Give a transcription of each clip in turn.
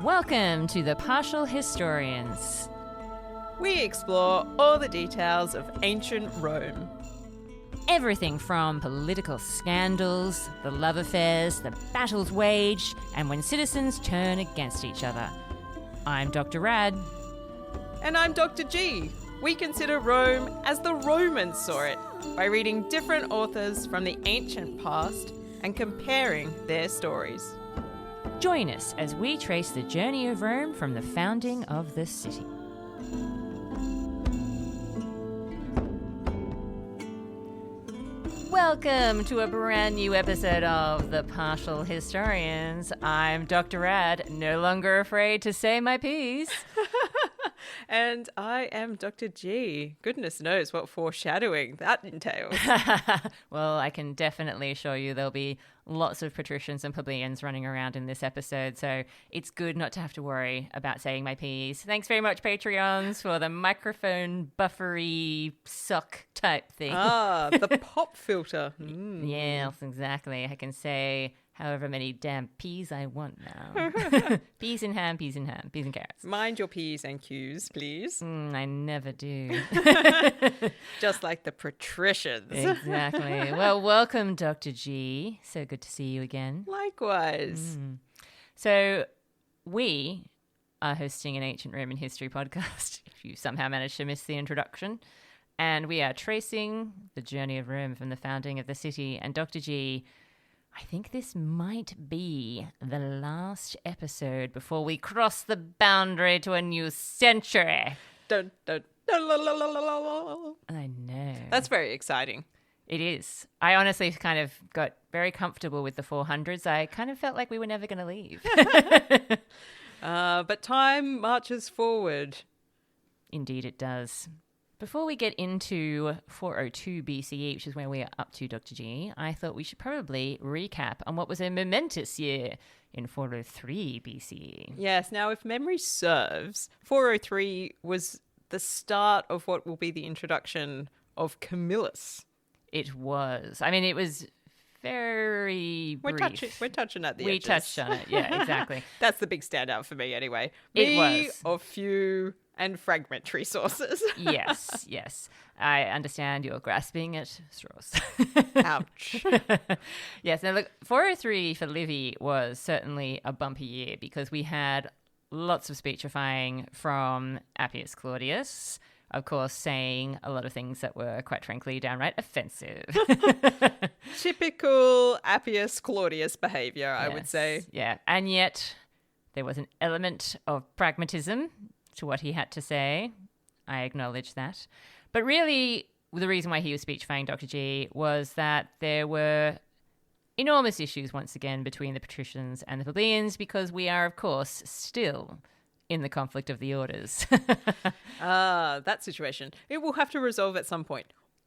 Welcome to the Partial Historians. We explore all the details of ancient Rome. Everything from political scandals, the love affairs, the battles waged, and when citizens turn against each other. I'm Dr. Rad. And I'm Dr. G. We consider Rome as the Romans saw it, by reading different authors from the ancient past and comparing their stories. Join us as we trace the journey of Rome from the founding of the city. Welcome to a brand new episode of The Partial Historians. I'm Dr. Rad, no longer afraid to say my piece. And I am Dr. G. Goodness knows what foreshadowing that entails. Well, I can definitely assure you there'll be lots of patricians and plebeians running around in this episode, so it's good not to have to worry about saying my piece. Thanks very much, Patreons, for the microphone buffery suck type thing. Ah, the pop filter. Yes, exactly. I can say however many damn peas I want now. Peas in ham, peas in ham, peas and carrots. Mind your P's and Q's, please. I never do. Just like the patricians. Exactly. Well, welcome, Dr. G. So good to see you again. Likewise. So we are hosting an ancient Roman history podcast, if you somehow managed to miss the introduction. And we are tracing the journey of Rome from the founding of the city. And Dr. G, I think this might be the last episode before we cross the boundary to a new century. Dun, dun, dun, la, la, la, la, la, la. I know. That's very exciting. It is. I honestly kind of got very comfortable with the 400s. I kind of felt like we were never going to leave. But time marches forward. Indeed it does. Before we get into 402 BCE, which is where we are up to, Dr. G, I thought we should probably recap on what was a momentous year in 403 BCE. Yes, now if memory serves, 403 was the start of what will be the introduction of Camillus. It was. I mean, it was very brief. We're touching at the We edges. touched on it, yeah, exactly. That's the big standout for me anyway. It was. Of few and fragmentary sources. Yes. I understand you're grasping at straws. Ouch. Yes, now look, 403 for Livy was certainly a bumpy year because we had lots of speechifying from Appius Claudius, of course, saying a lot of things that were, quite frankly, downright offensive. Typical Appius Claudius behavior, I would say. Yeah, and yet there was an element of pragmatism to what he had to say. I acknowledge that. But really, the reason why he was speechifying Dr. G was that there were enormous issues, once again, between the patricians and the plebeians, because we are, of course, still in the conflict of the orders. That situation. It will have to resolve at some point.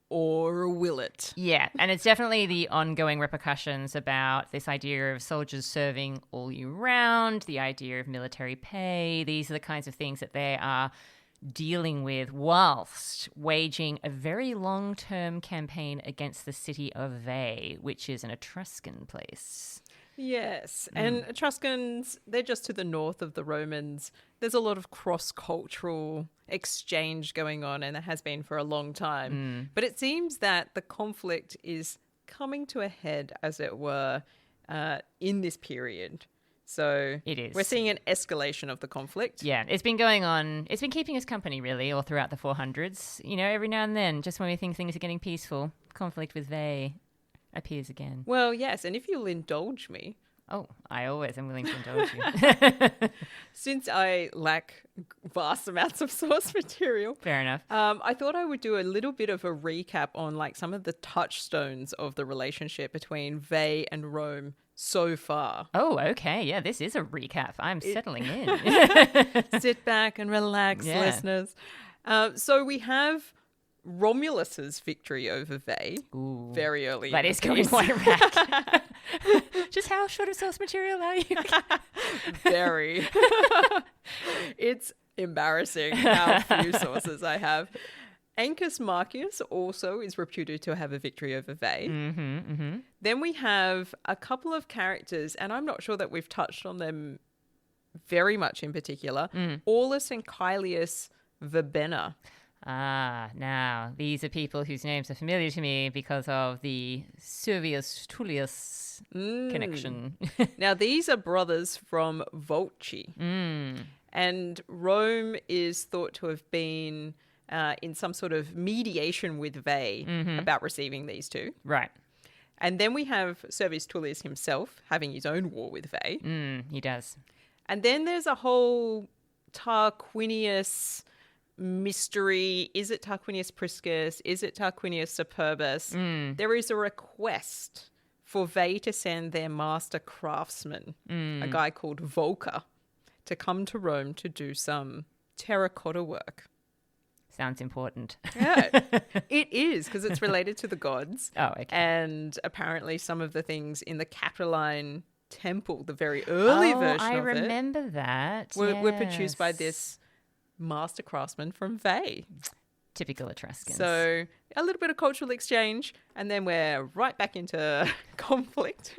Or will it? Yeah, and it's definitely the ongoing repercussions about this idea of soldiers serving all year round, the idea of military pay. These are the kinds of things that they are dealing with whilst waging a very long-term campaign against the city of Veii, which is an Etruscan place. Yes, and Etruscans, they're just to the north of the Romans. There's a lot of cross-cultural exchange going on, and there has been for a long time. But it seems that the conflict is coming to a head, as it were, in this period. So It is. We're seeing an escalation of the conflict. Yeah, it's been going on. It's been keeping us company, really, all throughout the 400s. You know, every now and then, just when we think things are getting peaceful, conflict with Veii appears again. Well, yes, and if you'll indulge me, Oh, I always am willing to indulge you. since I lack vast amounts of source material, Fair enough. I thought I would do a little bit of a recap on like some of the touchstones of the relationship between Veii and Rome so far. Oh, okay. Yeah, this is a recap. I'm settling in. Sit back and relax, Yeah. listeners. So we have Romulus's victory over Veii Ooh, very early. that in is the going piece. quite back. Just how short of source material are you? Very. It's embarrassing how few sources I have. Ancus Marcius also is reputed to have a victory over Veii. Then we have a couple of characters, and I'm not sure that we've touched on them very much in particular. Aulus and Caelius Verbenna. Now, these are people whose names are familiar to me because of the Servius Tullius connection. Now, these are brothers from Volsci. And Rome is thought to have been in some sort of mediation with Veii about receiving these two. Right. And then we have Servius Tullius himself having his own war with Veii. He does. And then there's a whole Tarquinius mystery. Is it Tarquinius Priscus? Is it Tarquinius Superbus? There is a request for Veii to send their master craftsman, a guy called Volca, to come to Rome to do some terracotta work. Sounds important. Yeah, it is, because it's related to the gods. Oh, okay. And apparently some of the things in the Capitoline Temple, the very early version I of remember that. were produced by this master craftsman from Veii. Typical Etruscans. So a little bit of cultural exchange, and then we're right back into conflict.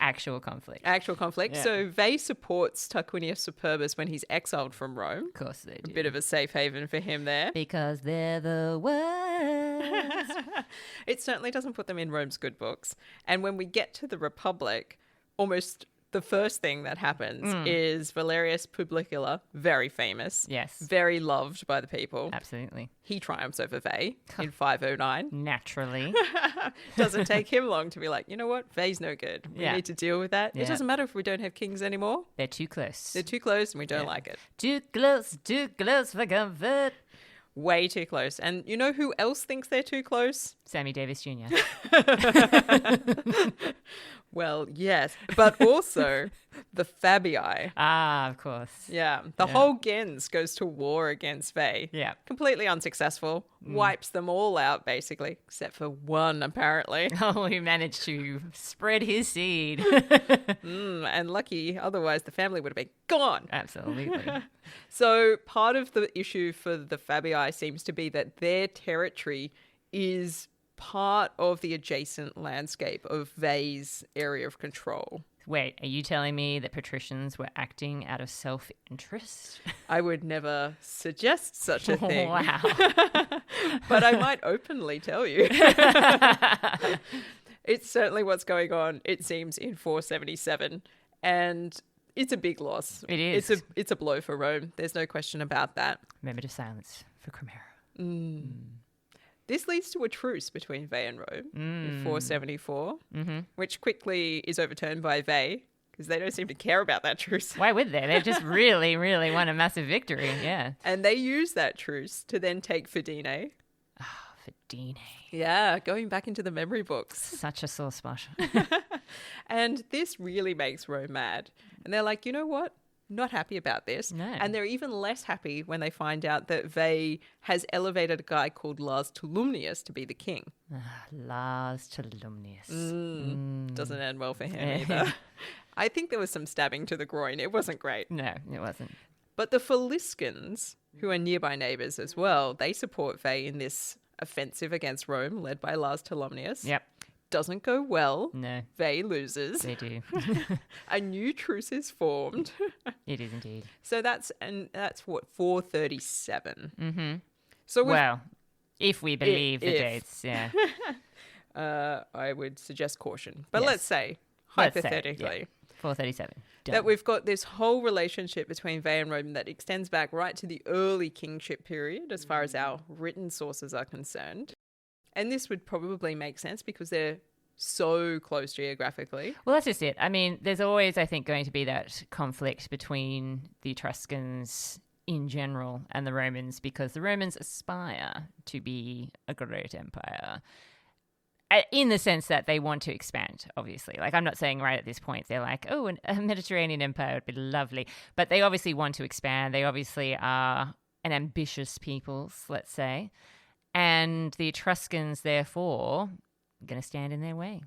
Actual conflict. Yeah. So Veii supports Tarquinius Superbus when he's exiled from Rome. Of course they do. A bit of a safe haven for him there. Because they're the worst. It certainly doesn't put them in Rome's good books. And when we get to the Republic, almost the first thing that happens is Valerius Publicola, very famous. Yes. Very loved by the people. Absolutely. He triumphs over Veii in 509. Naturally. Doesn't take him long to be like, you know what? Veei's no good. We Yeah. need to deal with that. Yeah. It doesn't matter if we don't have kings anymore. They're too close. They're too close and we don't like it. Too close for comfort. Way too close. And you know who else thinks they're too close? Sammy Davis Jr. Well, yes. But also the Fabii. Of course. Yeah. The whole gens goes to war against Veii. Yeah. Completely unsuccessful. Wipes them all out, basically. Except for one, apparently. Oh, he managed to spread his seed. And lucky, otherwise the family would have been gone. Absolutely. So part of the issue for the Fabii seems to be that their territory is part of the adjacent landscape of Veii's area of control. Wait, are you telling me that patricians were acting out of self-interest? I would never suggest such a thing. Wow. But I might openly tell you. It's certainly what's going on, it seems, in 477. And it's a big loss. It is. It's a blow for Rome. There's no question about that. Moment of silence for Cromera. This leads to a truce between Veii and Rome in 474, which quickly is overturned by Veii because they don't seem to care about that truce. Why would they? They've just really, really won a massive victory. Yeah. And they use that truce to then take Fidene. Fidene. Yeah, going back into the memory books. Such a sore spot. And this really makes Rome mad. And they're like, you know what? Not happy about this. No. And they're even less happy when they find out that Veii has elevated a guy called Lars Tolumnius to be the king. Lars Tolumnius. Doesn't end well for him either. I think there was some stabbing to the groin. It wasn't great. No, it wasn't. But the Faliscans, who are nearby neighbours as well, they support Veii in this offensive against Rome led by Lars Tolumnius. Yep. Doesn't go well. No. Veii loses. They do. A new truce is formed. It is indeed. So that's what, 437. So well, if we believe the dates, yeah. I would suggest caution. But Yes. let's say, Let's say, hypothetically, 437. Done. that we've got this whole relationship between Veii and Rome that extends back right to the early kingship period as far as our written sources are concerned. And this would probably make sense because they're so close geographically. Well, that's just it. I mean, there's always, I think, going to be that conflict between the Etruscans in general and the Romans because the Romans aspire to be a great empire in the sense that they want to expand, obviously. Like, I'm not saying right at this point they're like, oh, a Mediterranean empire would be lovely. But they obviously want to expand. They obviously are an ambitious people, let's say. And the Etruscans, therefore, are going to stand in their way,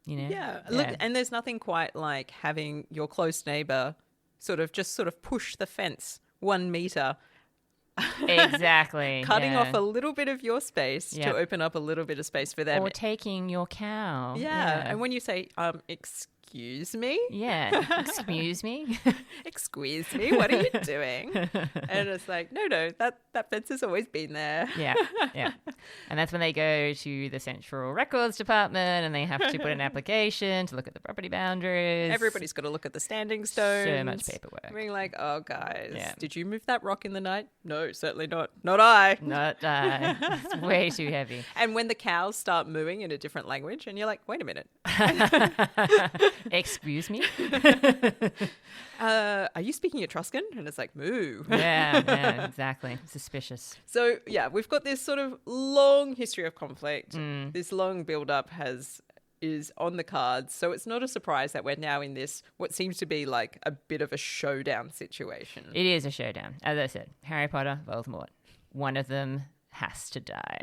you know? Yeah. Look, and there's nothing quite like having your close neighbour sort of push the fence 1 meter. Exactly. Cutting off a little bit of your space Yep. to open up a little bit of space for them. Or taking your cow. Yeah. And when you say, excuse me? Yeah. Excuse me? Excuse me, what are you doing? And it's like, no, that fence has always been there. Yeah. And that's when they go to the Central Records Department and they have to put an application to look at the property boundaries. Everybody's got to look at the standing stones. So much paperwork. Being like, oh, guys, Yeah. did you move that rock in the night? No, certainly not. Not I. Not it's way too heavy. And when the cows start mooing in a different language and you're like, wait a minute. Excuse me? Are you speaking Etruscan? And it's like, moo. Yeah, exactly. Suspicious. So, yeah, we've got this sort of long history of conflict. Mm. This long build-up is on the cards. So it's not a surprise that we're now in this, what seems to be like a bit of a showdown situation. It is a showdown. As I said, Harry Potter, Voldemort. One of them has to die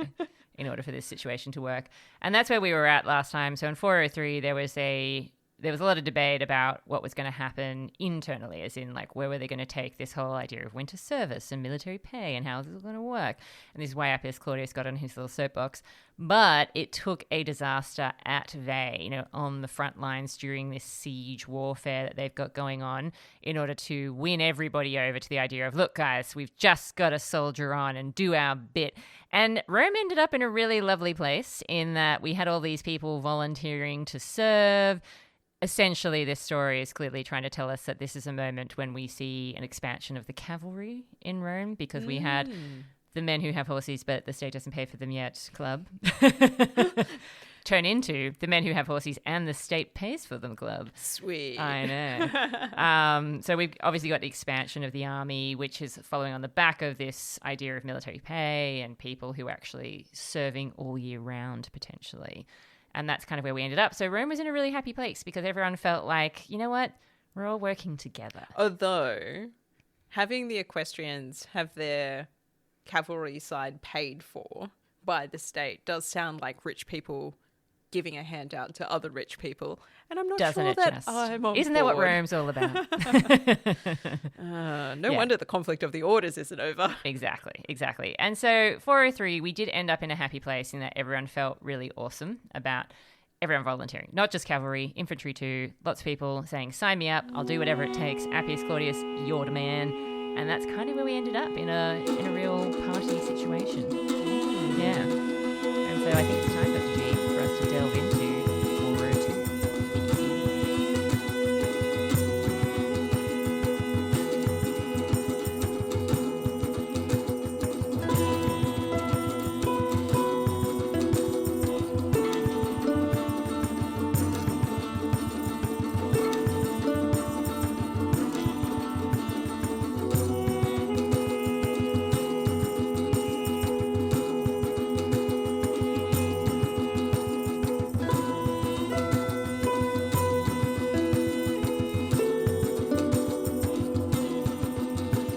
in order for this situation to work. And that's where we were at last time. So in 403, there was a lot of debate about what was going to happen internally, as in, like, where were they going to take this whole idea of winter service and military pay and how this was going to work. And this is why Appius Claudius got on his little soapbox. But it took a disaster at Veii, on the front lines during this siege warfare that they've got going on, in order to win everybody over to the idea of, look, guys, we've just got to soldier on and do our bit. And Rome ended up in a really lovely place in that we had all these people volunteering to serve. Essentially, this story is clearly trying to tell us that this is a moment when we see an expansion of the cavalry in Rome, because we had the men who have horses but the state doesn't pay for them yet club turn into the men who have horses and the state pays for them club. Sweet. I know. So we've obviously got the expansion of the army, which is following on the back of this idea of military pay and people who are actually serving all year round potentially. And that's kind of where we ended up. So Rome was in a really happy place because everyone felt like, you know what? We're all working together. Although having the equestrians have their cavalry side paid for by the state does sound like rich people giving a handout to other rich people. And I'm not Doesn't sure it that just? I'm on Isn't that what board. Rome's all about? No wonder the conflict of the orders isn't over. Exactly. And so 403, we did end up in a happy place in that everyone felt really awesome about everyone volunteering. Not just cavalry, infantry too. Lots of people saying, sign me up, I'll do whatever it takes. Appius Claudius, you're the man. And that's kind of where we ended up, in a real party situation. Yeah. And so I think it's time, Dr. G, for us to delve into 402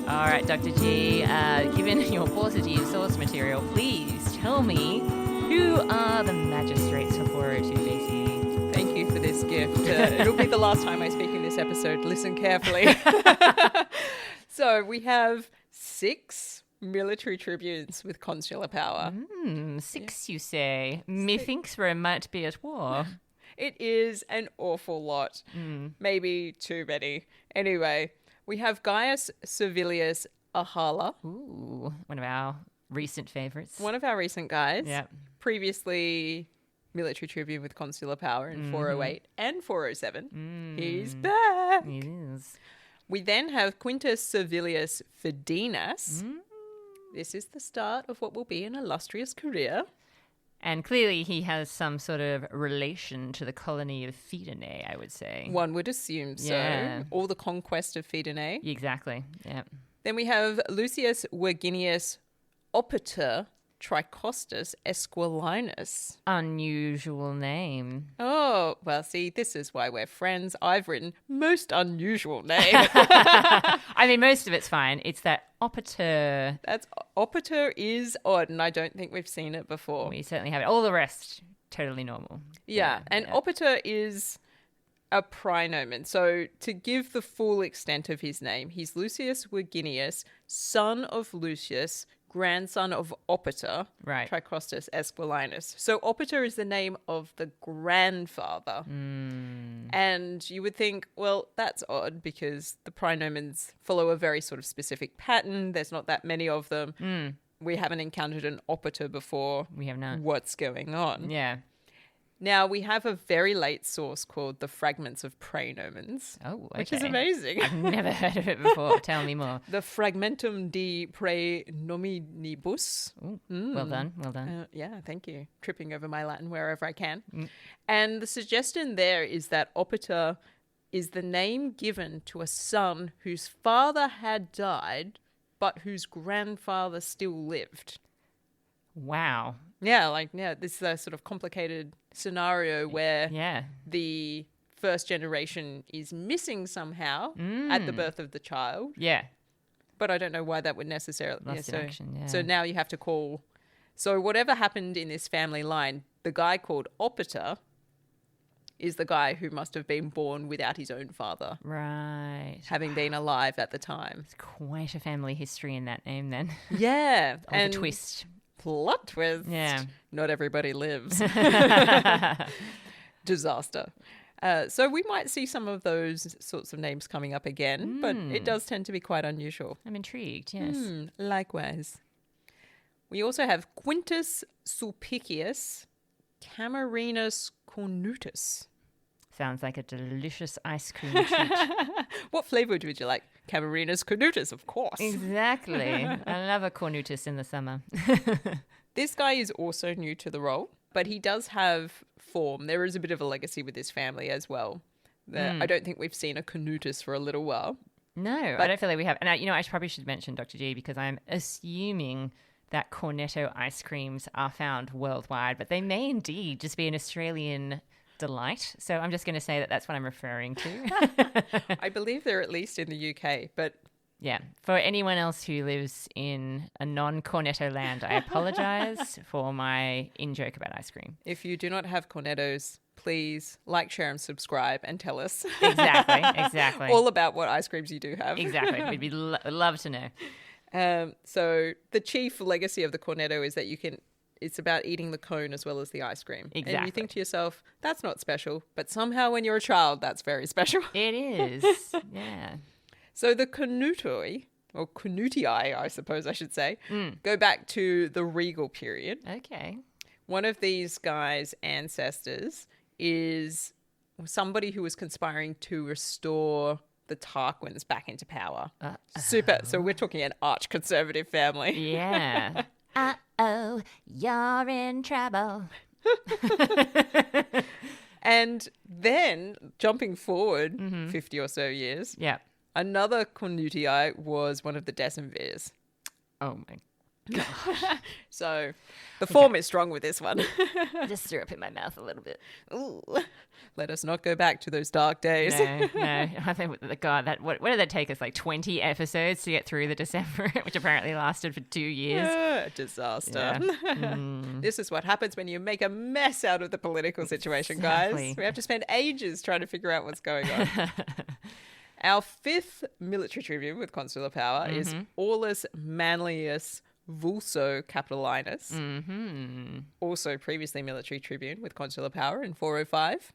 All right, Dr. G, given your paucity of source material, please tell me, who are the magistrates for 402 BCE? Thank you for this gift. It'll be the last time I speak in this episode. Listen carefully. So we have 6 military tribunes with consular power. 6, you say? Methinks Rome might be at war. It is an awful lot. Maybe too many. Anyway, we have Gaius Servilius Ahala. Ooh, one of our recent favourites. One of our recent guys. Yep. Previously military tribune with consular power in 408 and 407. He's back. It is. We then have Quintus Servilius Fidenas. This is the start of what will be an illustrious career. And clearly he has some sort of relation to the colony of Fidenae, I would say. One would assume so. Yeah. All the conquest of Fidenae. Exactly, yeah. Then we have Lucius Verginius Opiter Tricostus Esquilinus. Unusual name. Oh, well, see, this is why we're friends. I've written most unusual name. I mean, most of it's fine. It's that Opiter. That's Opiter is odd, and I don't think we've seen it before. We certainly have it. All the rest, totally normal. Yeah, and Opiter is A praenomen. So to give the full extent of his name, he's Lucius Virginius, son of Lucius, grandson of Opiter, Right. Tricostus Esquilinus. So Opiter is the name of the grandfather. And you would think, well, that's odd because the praenomens follow a very sort of specific pattern. There's not that many of them. We haven't encountered an Opiter before. We have not. What's going on? Yeah. Now, we have a very late source called the Fragments of Praenomens, Oh, okay. which is amazing. I've never heard of it before. Tell me more. The Fragmentum de Praenominibus. Ooh, well done. Well done. Yeah, thank you. Tripping over my Latin wherever I can. And the suggestion there is that Opiter is the name given to a son whose father had died, but whose grandfather still lived. Wow. Yeah, this is a sort of complicated scenario where the first generation is missing somehow at the birth of the child. Yeah. But I don't know why that would necessarily... Lost in action, yeah. So now you have to call... So whatever happened in this family line, the guy called Opiter is the guy who must have been born without his own father. Right. Having been alive at the time. It's quite a family history in that name then. Yeah. And a twist. Plot twist. Yeah. Not everybody lives. Disaster. So we might see some of those sorts of names coming up again, but it does tend to be quite unusual. I'm intrigued, yes. Likewise. We also have Quintus Sulpicius Camerinus Cornutus. Sounds like a delicious ice cream treat. What flavour would you like? Camerinus Cornutus, of course. Exactly. I love a cornutus in the summer. This guy is also new to the role, but he does have form. There is a bit of a legacy with this family as well. I don't think we've seen a Cornutus for a little while. No, I don't feel like we have. And I probably should mention, Dr. G, because I'm assuming that Cornetto ice creams are found worldwide, but they may indeed just be an Australian delight. So I'm just going to say that that's what I'm referring to. I believe they're at least in the UK, but... Yeah. For anyone else who lives in a non-Cornetto land, I apologise for my in-joke about ice cream. If you do not have Cornettos, please like, share and subscribe and tell us. Exactly. All about what ice creams you do have. Exactly. We'd be love to know. So the chief legacy of the Cornetto is that it's about eating the cone as well as the ice cream. Exactly. And you think to yourself, that's not special. But somehow when you're a child, that's very special. It is. Yeah. So the Cornutoi, or Cornutii, I suppose I should say, go back to the regal period. Okay. One of these guys' ancestors is somebody who was conspiring to restore the Tarquins back into power. Super. So we're talking an arch-conservative family. Yeah. Uh-oh, you're in trouble. And then, jumping forward 50 or so years, another Cornutii was one of the decemvirs. Oh, my gosh. So the form is strong with this one. I just threw up in my mouth a little bit. Ooh. Let us not go back to those dark days. No. I think, God, what did that take us? Like 20 episodes to get through the December, which apparently lasted for 2 years. Disaster. Yeah. This is what happens when you make a mess out of the political situation, guys. We have to spend ages trying to figure out what's going on. Our fifth military tribune with consular power is Aulus Manlius Vulso Capitolinus, also previously military tribune with consular power in 405.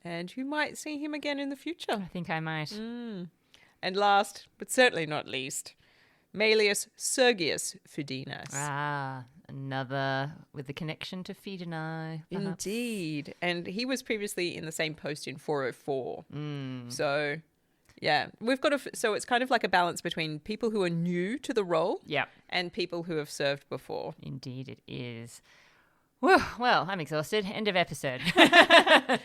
And you might see him again in the future. I think I might. And last, but certainly not least, Maelius Sergius Fidinas. Another with the connection to Fidenae. Indeed. And he was previously in the same post in 404. So... yeah, we've got so it's kind of like a balance between people who are new to the role and people who have served before. Indeed it is. Whew, well, I'm exhausted. End of episode.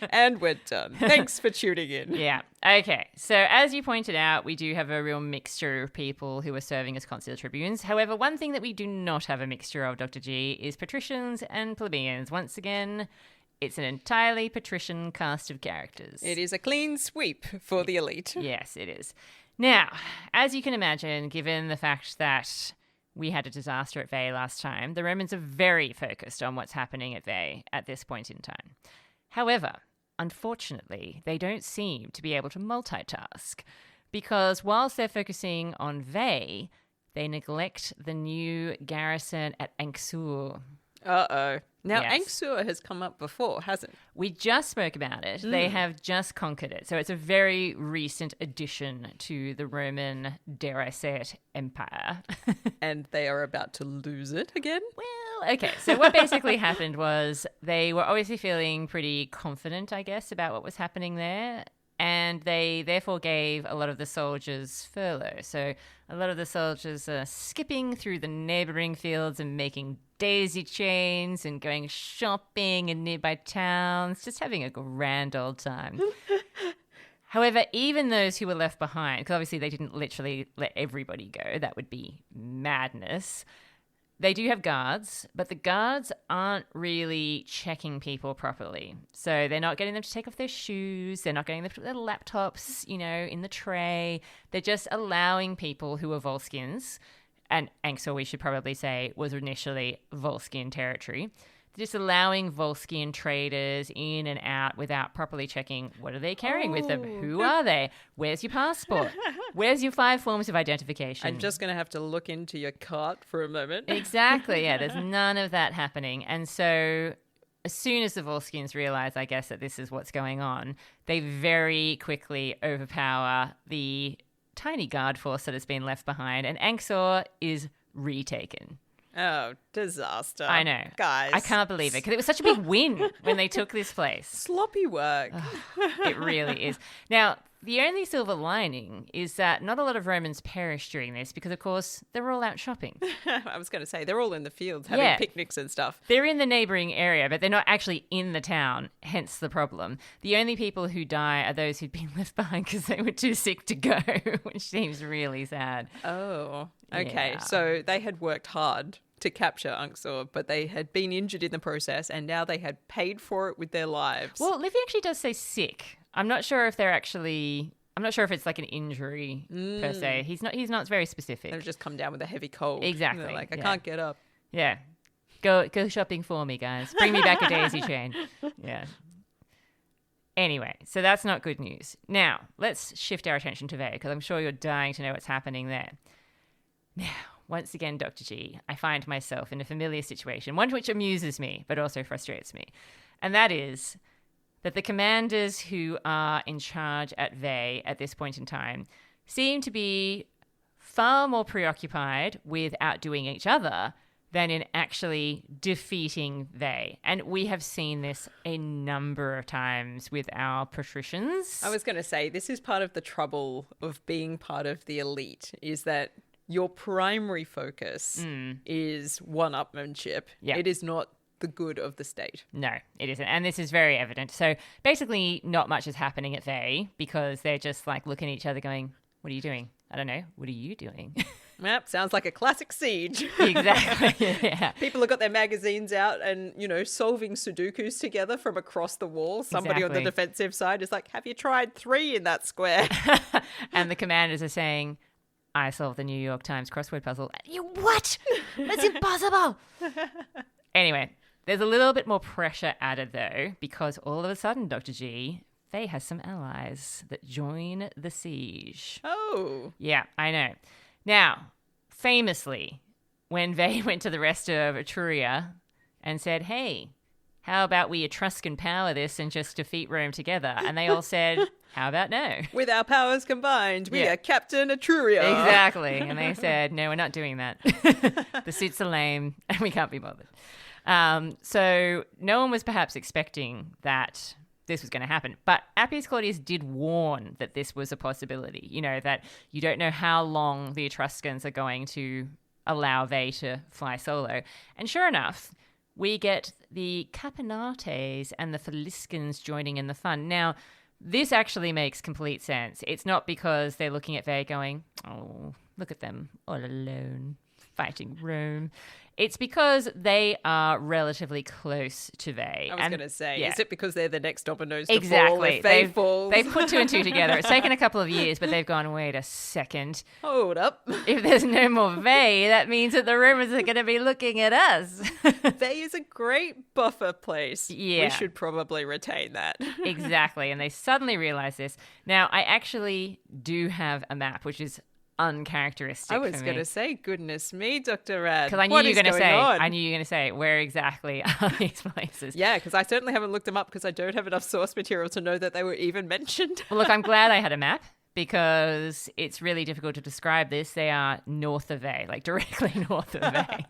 And we're done. Thanks for tuning in. Yeah. Okay. So as you pointed out, we do have a real mixture of people who are serving as consular tribunes. However, one thing that we do not have a mixture of, Dr. G, is patricians and plebeians. Once again, it's an entirely patrician cast of characters. It is a clean sweep for the elite. Yes, it is. Now, as you can imagine, given the fact that we had a disaster at Veii last time, the Romans are very focused on what's happening at Veii at this point in time. However, unfortunately, they don't seem to be able to multitask because whilst they're focusing on Veii, they neglect the new garrison at Anxur. Uh-oh. Now, Yes. Anxur has come up before, hasn't it? We just spoke about it. They have just conquered it. So it's a very recent addition to the Roman, dare I say it, empire. And they are about to lose it again? Well, okay. So what basically happened was they were obviously feeling pretty confident, I guess, about what was happening there. And they therefore gave a lot of the soldiers furlough. So a lot of the soldiers are skipping through the neighbouring fields and making daisy chains and going shopping in nearby towns, just having a grand old time. However, even those who were left behind, because obviously they didn't literally let everybody go, that would be madness. They do have guards, but the guards aren't really checking people properly. So they're not getting them to take off their shoes. They're not getting them to put their laptops, in the tray. They're just allowing people who are Volscians, and Anxur, we should probably say, was initially Volscian territory. They're just allowing Volscian traders in and out without properly checking what are they carrying with them? Who are they? Where's your passport? Where's your 5 forms of identification? I'm just going to have to look into your cart for a moment. Exactly, yeah. There's none of that happening. And so as soon as the Volscians realize, I guess, that this is what's going on, they very quickly overpower the tiny guard force that has been left behind, and Anxur is retaken. Oh, disaster. I know. Guys. I can't believe it because it was such a big win when they took this place. Sloppy work. It really is. Now, the only silver lining is that not a lot of Romans perished during this because, of course, they were all out shopping. I was going to say, they're all in the fields having picnics and stuff. They're in the neighbouring area, but they're not actually in the town, hence the problem. The only people who die are those who'd been left behind because they were too sick to go, which seems really sad. Oh, okay. Yeah. So they had worked hard to capture Anxur, but they had been injured in the process, and now they had paid for it with their lives. Well, Livy actually does say sick. I'm not sure if it's like an injury per se. He's not very specific. They've just come down with a heavy cold. Exactly. They're like, I can't get up. Yeah. Go shopping for me, guys. Bring me back a daisy chain. Yeah. Anyway, so that's not good news. Now, let's shift our attention to Veii, because I'm sure you're dying to know what's happening there. Now, once again, Dr. G, I find myself in a familiar situation, one which amuses me, but also frustrates me. And that is that the commanders who are in charge at Veii at this point in time seem to be far more preoccupied with outdoing each other than in actually defeating Veii. And we have seen this a number of times with our patricians. I was going to say, this is part of the trouble of being part of the elite, is that your primary focus is one-upmanship. Yeah. It is not the good of the state. No, it isn't. And this is very evident. So basically not much is happening at Veii because they're just like looking at each other going, what are you doing? I don't know. What are you doing? Yep, sounds like a classic siege. Exactly. Yeah. People have got their magazines out and, solving Sudokus together from across the wall. Somebody on the Exactly. defensive side is like, have you tried 3 in that square? And the commanders are saying, I solved the New York Times crossword puzzle. You what? That's impossible. Anyway, there's a little bit more pressure added, though, because all of a sudden, Dr. G, Veii has some allies that join the siege. Oh. Yeah, I know. Now, famously, when Veii went to the rest of Etruria and said, hey, how about we Etruscan power this and just defeat Rome together? And they all said, how about no? With our powers combined, we Yeah. are Captain Etruria. Exactly. And they said, no, we're not doing that. The suits are lame and we can't be bothered. So no one was perhaps expecting that this was going to happen. But Appius Claudius did warn that this was a possibility, that you don't know how long the Etruscans are going to allow Veii to fly solo. And sure enough, we get the Capenantes and the Falscians joining in the fun. Now, this actually makes complete sense. It's not because they're looking at Veii going, oh, look at them all alone. fighting Rome. It's because they are relatively close to Veii. I was going to say, yeah. Is it because they're the next dominoes to Exactly. fall if Veii falls? They've put two and two together. It's taken a couple of years, but they've gone, wait a second. Hold up. If there's no more Veii, that means that the Romans are going to be looking at us. Veii is a great buffer place. Yeah. We should probably retain that. Exactly. And they suddenly realize this. Now, I actually do have a map, which is uncharacteristic. I was going to say, goodness me, Dr. Rad. Because I knew you were going to say, where exactly are these places? Yeah, because I certainly haven't looked them up because I don't have enough source material to know that they were even mentioned. Well, look, I'm glad I had a map because it's really difficult to describe this. They are north of Veii, like directly north of Veii.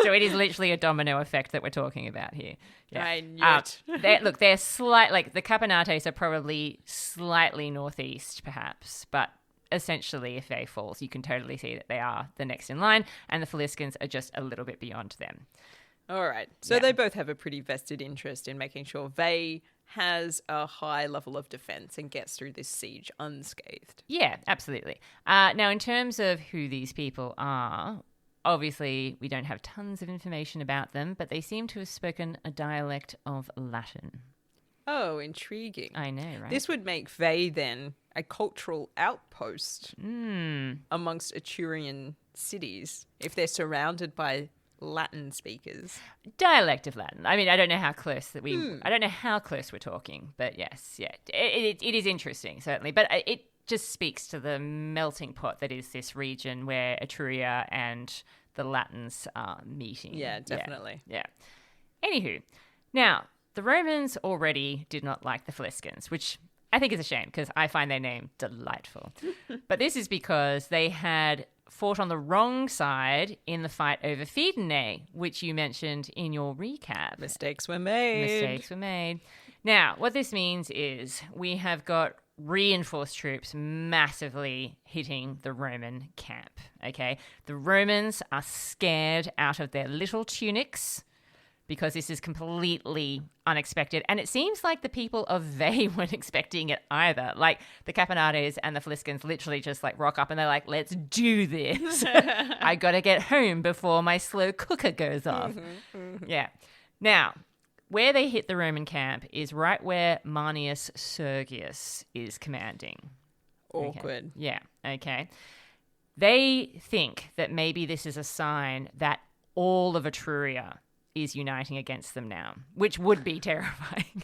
So it is literally a domino effect that we're talking about here. Yeah. I knew it. They're slight, like the Capenantes are probably slightly northeast, perhaps, but essentially, if Veii falls, you can totally see that they are the next in line, and the Faliscans are just a little bit beyond them. All right. So they both have a pretty vested interest in making sure Veii has a high level of defense and gets through this siege unscathed. Yeah, absolutely. Now, in terms of who these people are, obviously we don't have tons of information about them, but they seem to have spoken a dialect of Latin. Oh, intriguing. I know, right? This would make Veii then a cultural outpost amongst Etrurian cities if they're surrounded by Latin speakers. Dialect of Latin. I mean, I don't know how close I don't know how close we're talking, but yes, yeah, it is interesting certainly. But it just speaks to the melting pot that is this region where Etruria and the Latins are meeting. Yeah, definitely. Yeah. Anywho, now the Romans already did not like the Faliscans, which I think is a shame because I find their name delightful. But this is because they had fought on the wrong side in the fight over Fidenae, which you mentioned in your recap. Mistakes were made. Now, what this means is we have got reinforced troops massively hitting the Roman camp, okay? The Romans are scared out of their little tunics because this is completely unexpected. And it seems like the people of Veii weren't expecting it either. Like, the Capenantes and the Faliscans literally just, like, rock up and they're like, let's do this. I got to get home before my slow cooker goes off. Yeah. Now, where they hit the Roman camp is right where Manius Sergius is commanding. Awkward. Okay. Yeah, okay. They think that maybe this is a sign that all of Etruria is uniting against them now, which would be terrifying.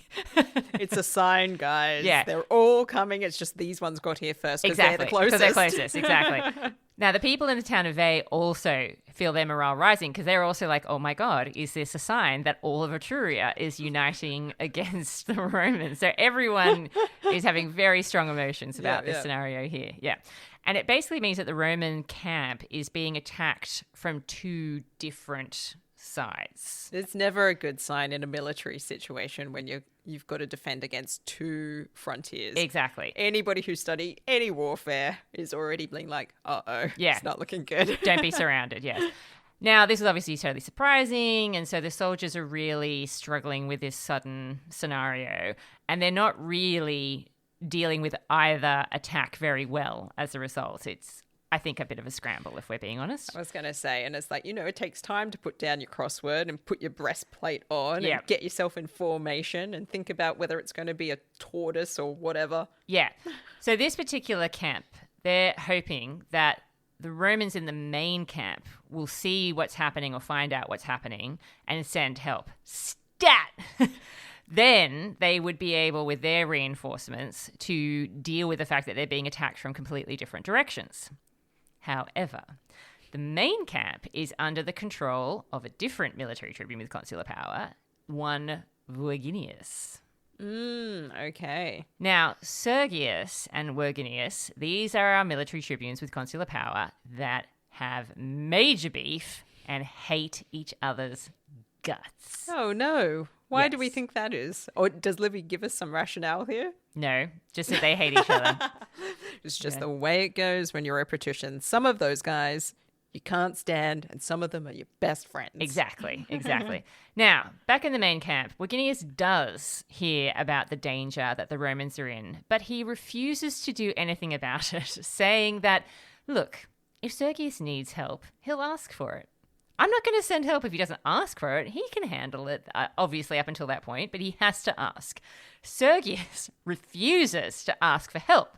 It's a sign, guys. Yeah. They're all coming. It's just these ones got here first because they're the closest. Because they're closest, exactly. Now, the people in the town of Veii also feel their morale rising because they're also like, oh my God, is this a sign that all of Etruria is uniting against the Romans? So everyone is having very strong emotions about this scenario here. Yeah. And it basically means that the Roman camp is being attacked from two different sides. It's never a good sign in a military situation when you've got to defend against two frontiers. Exactly. Anybody who studied any warfare is already being like, it's not looking good. Don't be surrounded, yes. Now, this is obviously totally surprising, and so the soldiers are really struggling with this sudden scenario, and they're not really dealing with either attack very well as a result. It's, I think, a bit of a scramble, if we're being honest. I was going to say, and it's like, it takes time to put down your crossword and put your breastplate on and get yourself in formation and think about whether it's going to be a tortoise or whatever. Yeah. So this particular camp, they're hoping that the Romans in the main camp will see what's happening or find out what's happening and send help. Stat! Then they would be able, with their reinforcements, to deal with the fact that they're being attacked from completely different directions. However, the main camp is under the control of a different military tribune with consular power, one Verginius. Okay. Now, Sergius and Verginius, these are our military tribunes with consular power that have major beef and hate each other's guts. Oh, no. Why do we think that is? Or does Livy give us some rationale here? No, just that they hate each other. It's just the way it goes when you're a patrician. Some of those guys you can't stand, and some of them are your best friends. Exactly. Now, back in the main camp, Verginius does hear about the danger that the Romans are in, but he refuses to do anything about it, saying that, look, if Sergius needs help, he'll ask for it. I'm not going to send help if he doesn't ask for it. He can handle it, obviously, up until that point, but he has to ask. Sergius refuses to ask for help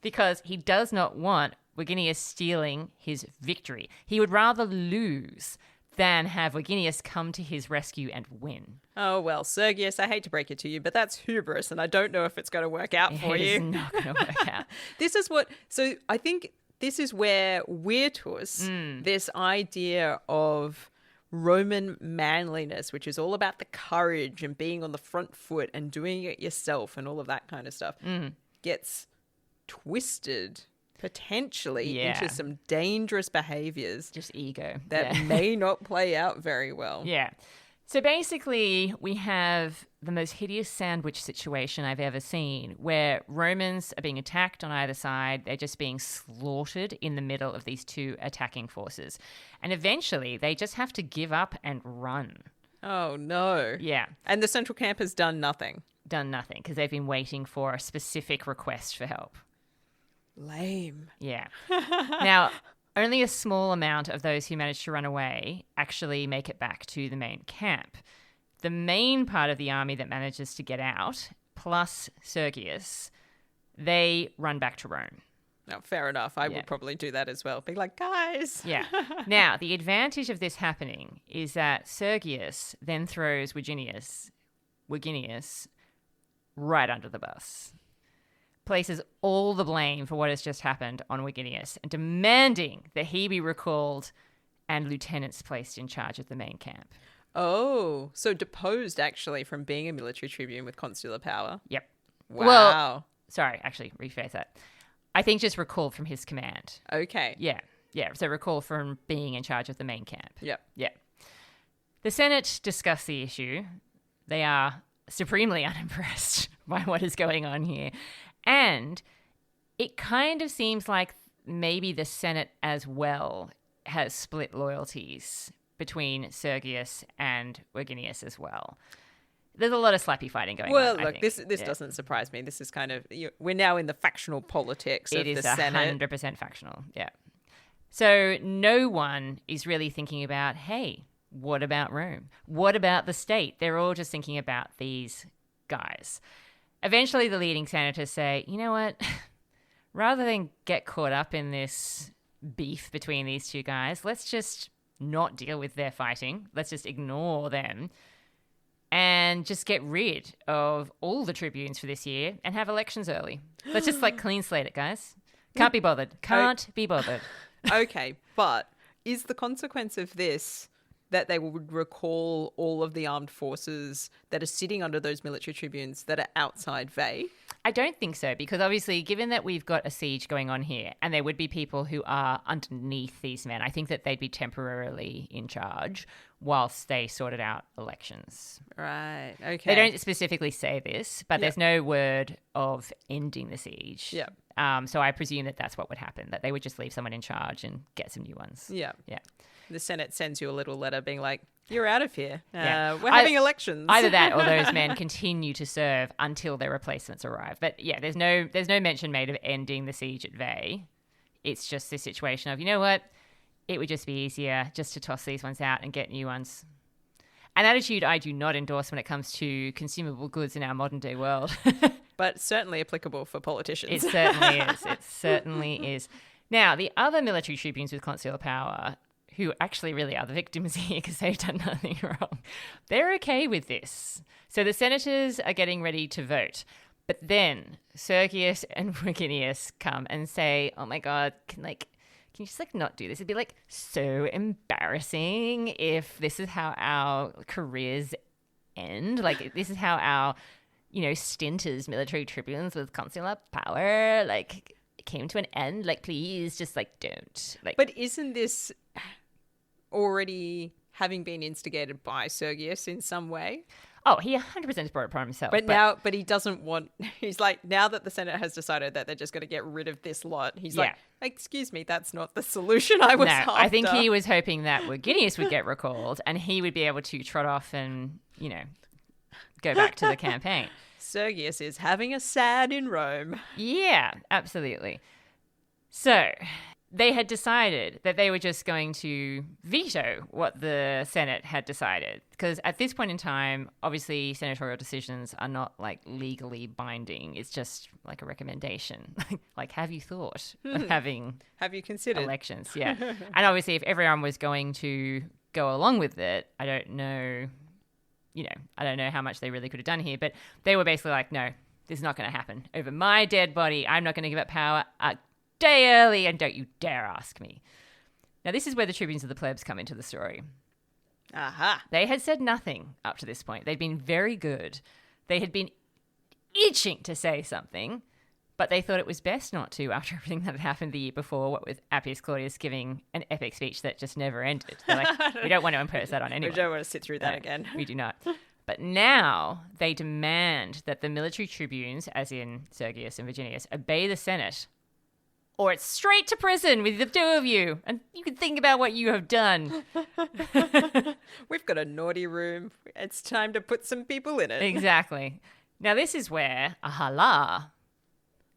because he does not want Verginius stealing his victory. He would rather lose than have Verginius come to his rescue and win. Oh, well, Sergius, I hate to break it to you, but that's hubris, and I don't know if it's going to work out for you. It is not going to work out. So I think this is where Virtus, this idea of Roman manliness, which is all about the courage and being on the front foot and doing it yourself and all of that kind of stuff, gets twisted potentially into some dangerous behaviors. Just ego. That may not play out very well. Yeah. So basically, we have the most hideous sandwich situation I've ever seen, where Romans are being attacked on either side. They're just being slaughtered in the middle of these two attacking forces. And eventually, they just have to give up and run. Oh, no. Yeah. And the central camp has done nothing. Done nothing, because they've been waiting for a specific request for help. Lame. Yeah. Now, only a small amount of those who manage to run away actually make it back to the main camp. The main part of the army that manages to get out, plus Sergius, they run back to Rome. No, fair enough. I would probably do that as well. Be like, guys. Yeah. Now, the advantage of this happening is that Sergius then throws Verginius right under the bus. Places all the blame for what has just happened on Verginius, and demanding that he be recalled and lieutenants placed in charge of the main camp. Oh, so deposed actually from being a military tribune with consular power. Yep. Wow. Well, sorry, actually, rephrase that. I think just recalled from his command. Okay. Yeah. So recalled from being in charge of the main camp. Yep. Yeah. The Senate discuss the issue. They are supremely unimpressed by what is going on here. And it kind of seems like maybe the Senate as well has split loyalties between Sergius and Verginius as well. There's a lot of slappy fighting going on. Well, look, this doesn't surprise me. This is kind of, we're now in the factional politics of the Senate. It is 100% factional, yeah. So no one is really thinking about, hey, what about Rome? What about the state? They're all just thinking about these guys. Eventually, the leading senators say, you know what? Rather than get caught up in this beef between these two guys, let's just not deal with their fighting. Let's just ignore them and just get rid of all the tribunes for this year and have elections early. Let's just clean slate it, guys. Can't be bothered. Can't be bothered. Okay, but is the consequence of this that they would recall all of the armed forces that are sitting under those military tribunes that are outside Veii? I don't think so, because obviously, given that we've got a siege going on here, and there would be people who are underneath these men, I think that they'd be temporarily in charge whilst they sorted out elections. Right, okay. They don't specifically say this, but there's no word of ending the siege. Yeah. So I presume that that's what would happen, that they would just leave someone in charge and get some new ones. Yeah. Yeah. The Senate sends you a little letter being like, you're out of here. Yeah. We're having elections. Either that or those men continue to serve until their replacements arrive. But yeah, there's no mention made of ending the siege at Veii. It's just this situation of, you know what? It would just be easier just to toss these ones out and get new ones. An attitude I do not endorse when it comes to consumable goods in our modern day world. But certainly applicable for politicians. It certainly is. It certainly is. Now, the other military tribunes with consular power, who actually really are the victims here because they've done nothing wrong, they're okay with this. So the senators are getting ready to vote. But then Sergius and Verginius come and say, oh my God, can you just not do this? It'd be so embarrassing if this is how our careers end. This is how our, stint as military tribunes with consular power, came to an end. Please just don't. But isn't this already having been instigated by Sergius in some way? Oh, he 100% has brought it upon himself. But he doesn't want, he's like, now that the Senate has decided that they're just going to get rid of this lot, he's like, excuse me, that's not the solution I was after. I think he was hoping that Verginius would get recalled and he would be able to trot off and, go back to the campaign. Sergius is having a sad in Rome. Yeah, absolutely. So they had decided that they were just going to veto what the Senate had decided. Because at this point in time, obviously, senatorial decisions are not like legally binding. It's just like a recommendation. Like, have you thought of having Have you considered elections? Yeah. And obviously, if everyone was going to go along with it, I don't know, I don't know how much they really could have done here. But they were basically like, no, this is not going to happen. Over my dead body, I'm not going to give up power day early, and don't you dare ask me. Now, this is where the tribunes of the plebs come into the story. Aha. They had said nothing up to this point. They'd been very good. They had been itching to say something, but they thought it was best not to after everything that had happened the year before, what with Appius Claudius giving an epic speech that just never ended. They're like, we don't want to impose that on anyone. We don't want to sit through that again. We do not. But now they demand that the military tribunes, as in Sergius and Virginius, obey the Senate, or it's straight to prison with the two of you, and you can think about what you have done. We've got a naughty room. It's time to put some people in it. Exactly. Now, this is where Ahala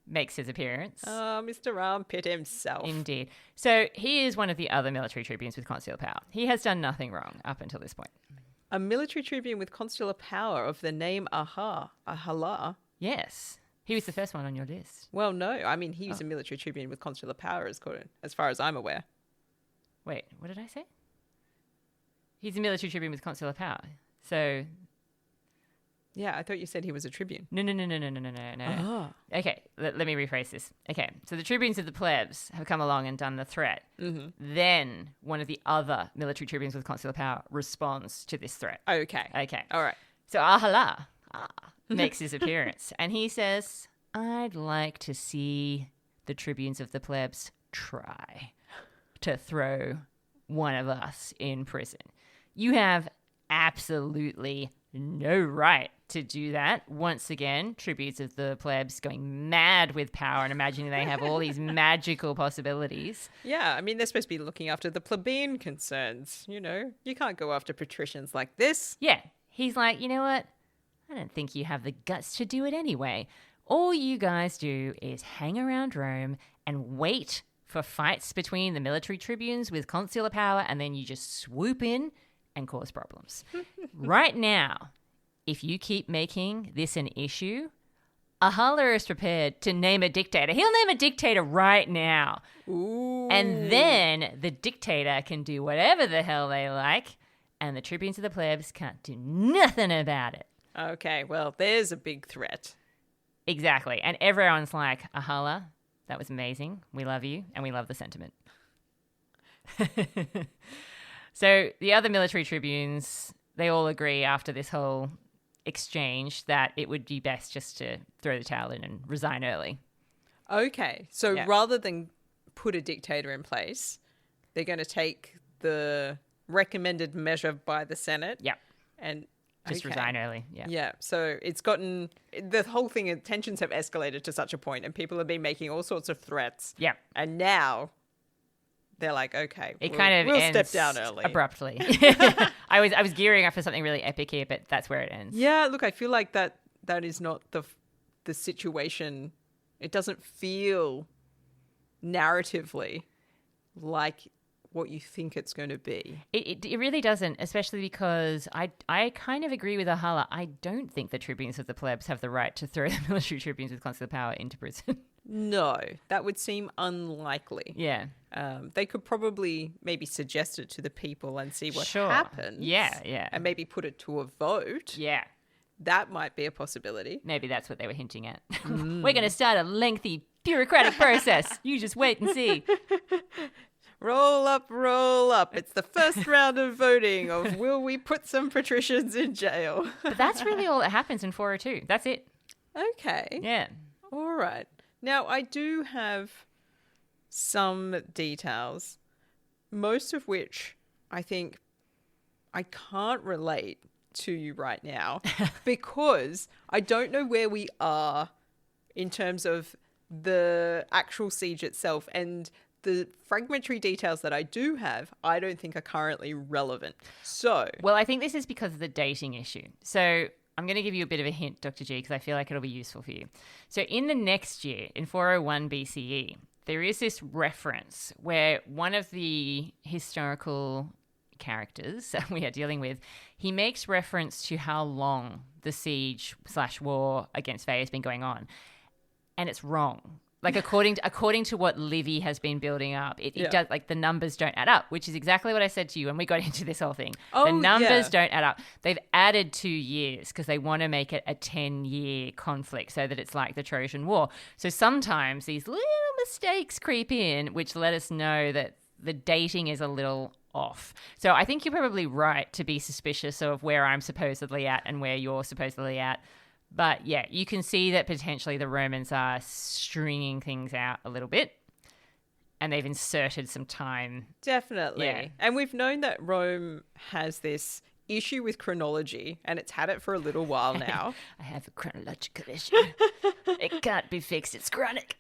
makes his appearance. Oh, Mr. Armpit himself. Indeed. So he is one of the other military tribunes with consular power. He has done nothing wrong up until this point. A military tribune with consular power of the name Ahala. Yes. He was the first one on your list. Well, no. I mean, he's a military tribune with consular power, as far as I'm aware. Wait, what did I say? He's a military tribune with consular power. So... Yeah, I thought you said he was a tribune. No. Ah. Okay, let me rephrase this. Okay, so the tribunes of the plebs have come along and done the threat. Mm-hmm. Then one of the other military tribunes with consular power responds to this threat. Okay. All right. So Ahala makes his appearance, and he says, I'd like to see the tribunes of the plebs try to throw one of us in prison. You have absolutely no right to do that. Once again, tribunes of the plebs going mad with power and imagining they have all these magical possibilities. Yeah, I mean, they're supposed to be looking after the plebeian concerns. You can't go after patricians like this. Yeah, he's like, you know what? I don't think you have the guts to do it anyway. All you guys do is hang around Rome and wait for fights between the military tribunes with consular power, and then you just swoop in and cause problems. Right now, if you keep making this an issue, Ahala is prepared to name a dictator. He'll name a dictator right now. Ooh. And then the dictator can do whatever the hell they like, and the tribunes of the plebs can't do nothing about it. Okay, well, there's a big threat. Exactly. And everyone's like, Ahala, that was amazing. We love you, and we love the sentiment. So the other military tribunes, they all agree after this whole exchange that it would be best just to throw the towel in and resign early. Okay, so Yeah. rather than put a dictator in place, they're going to take the recommended measure by the Senate. Yep. And Just okay. resign early. Yeah. Yeah, so it's gotten, the whole thing, tensions have escalated to such a point and people have been making all sorts of threats. Yep. And now they're like, okay, It kind of we'll ends step down early. abruptly. I was gearing up for something really epic here, but that's where it ends. Yeah, look, I feel like that is not the situation. It doesn't feel narratively like what you think it's going to be. It really doesn't, especially because I kind of agree with Ahala. I don't think the tribunes of the plebs have the right to throw the military tribunes with consular power into prison. No, that would seem unlikely. Yeah. They could probably maybe suggest it to the people and see what Sure. happens. Yeah. And maybe put it to a vote. Yeah. That might be a possibility. Maybe that's what they were hinting at. We're going to start a lengthy bureaucratic process. You just wait and see. Roll up, roll up. It's the first round of voting of will we put some patricians in jail? But that's really all that happens in 402. That's it. Okay. Yeah. All right. Now, I do have some details, most of which I think I can't relate to you right now because I don't know where we are in terms of the actual siege itself, and the fragmentary details that I do have, I don't think are currently relevant. So, Well, I think this is because of the dating issue. So I'm going to give you a bit of a hint, Dr. G, because I feel like it'll be useful for you. So in the next year, in 401 BCE, there is this reference where one of the historical characters that we are dealing with, he makes reference to how long the siege/war against Veii has been going on. And it's wrong. Like according to what Livy has been building up, it does, like, the numbers don't add up, which is exactly what I said to you when we got into this whole thing. The numbers don't add up. They've added 2 years because they want to make it a 10-year conflict so that it's like the Trojan War. So sometimes these little mistakes creep in, which let us know that the dating is a little off. So I think you're probably right to be suspicious of where I'm supposedly at and where you're supposedly at. But yeah, you can see that potentially the Romans are stringing things out a little bit, and they've inserted some time. Definitely. Yeah. And we've known that Rome has this issue with chronology, and it's had it for a little while now. I have a chronological issue. It can't be fixed. It's chronic.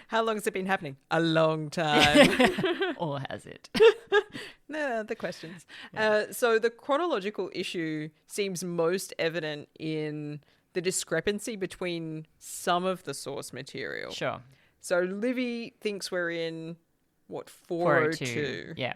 How long has it been happening? A long time. Or has it? No, the questions. So the chronological issue seems most evident in the discrepancy between some of the source material. Sure. So Livy thinks we're in, 402? Yeah.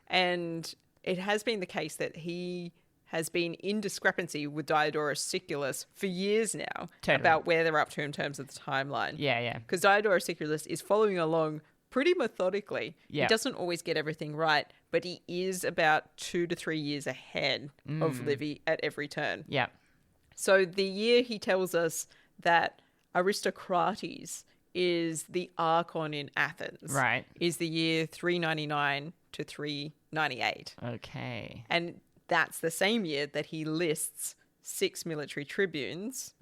And it has been the case that he has been in discrepancy with Diodorus Siculus for years now about where they're up to in terms of the timeline. Yeah. Because Diodorus Siculus is following along pretty methodically. Yeah. He doesn't always get everything right, but he is about 2 to 3 years ahead of Livy at every turn. Yeah. So the year he tells us that Aristocrates is the archon in Athens, Right. is the year 399 to 398. Okay. And that's the same year that he lists 6 military tribunes,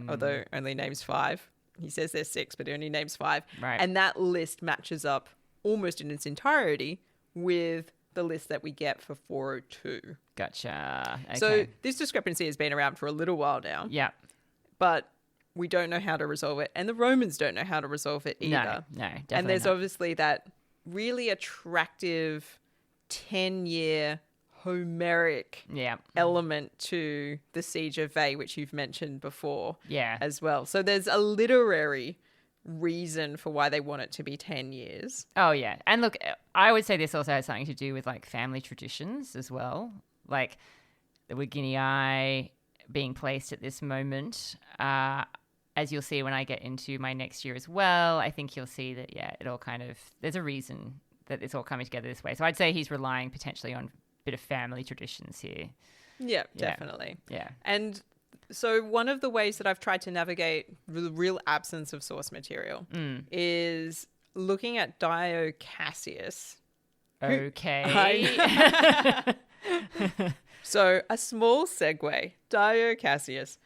although only names 5. He says there's 6, but he only names 5. Right. And that list matches up almost in its entirety with the list that we get for 402. Gotcha. Okay. So this discrepancy has been around for a little while now. Yeah. But we don't know how to resolve it. And the Romans don't know how to resolve it either. No, definitely And there's not. obviously that really attractive 10-year Homeric element to the siege of Veii, which you've mentioned before as well. So there's a literary reason for why they want it to be 10 years. Oh, yeah. And look, I would say this also has something to do with like family traditions as well. Like the Virginii being placed at this moment. As you'll see when I get into my next year as well, I think you'll see that, it all kind of, there's a reason that it's all coming together this way. So I'd say he's relying potentially on bit of family traditions here. Yeah, definitely. Yeah. And so one of the ways that I've tried to navigate the real absence of source material is looking at Dio Cassius. Okay. So a small segue. Dio Cassius,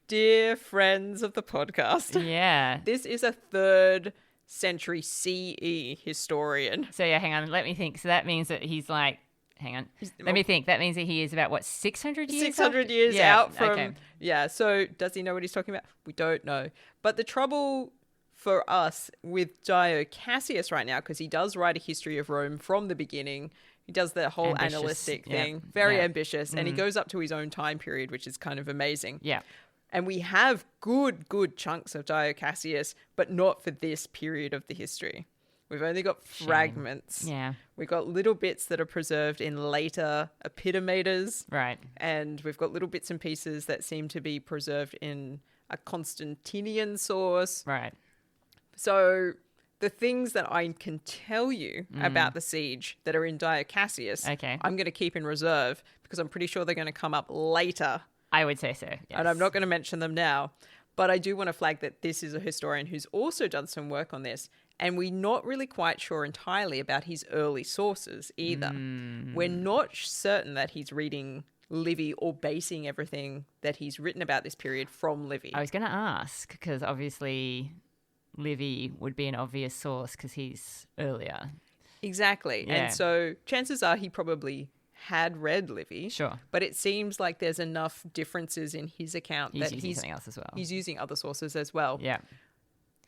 dear friends of the podcast. Yeah. This is a 3rd century CE historian. So hang on, let me think. So that means that he's like, let me think. That means that he is about 600 years? 600 years out from... Yeah, so does he know what he's talking about? We don't know. But the trouble for us with Dio Cassius right now, because he does write a history of Rome from the beginning. He does the whole analytic thing. Very ambitious. And he goes up to his own time period, which is kind of amazing. Yeah. And we have good chunks of Dio Cassius, but not for this period of the history. We've only got fragments. Yeah. We've got little bits that are preserved in later epitometers. Right. And we've got little bits and pieces that seem to be preserved in a Constantinian source. Right. So the things that I can tell you about the siege that are in Dio Cassius, I'm going to keep in reserve because I'm pretty sure they're going to come up later. I would say so, yes. And I'm not going to mention them now. But I do want to flag that this is a historian who's also done some work on this. And we're not really quite sure entirely about his early sources either. We're not certain that he's reading Livy or basing everything that he's written about this period from Livy. I was going to ask, because obviously Livy would be an obvious source because he's earlier. Exactly. Yeah. And so chances are he probably had read Livy. Sure. But it seems like there's enough differences in his account that using something else as well. He's using other sources as well. Yeah.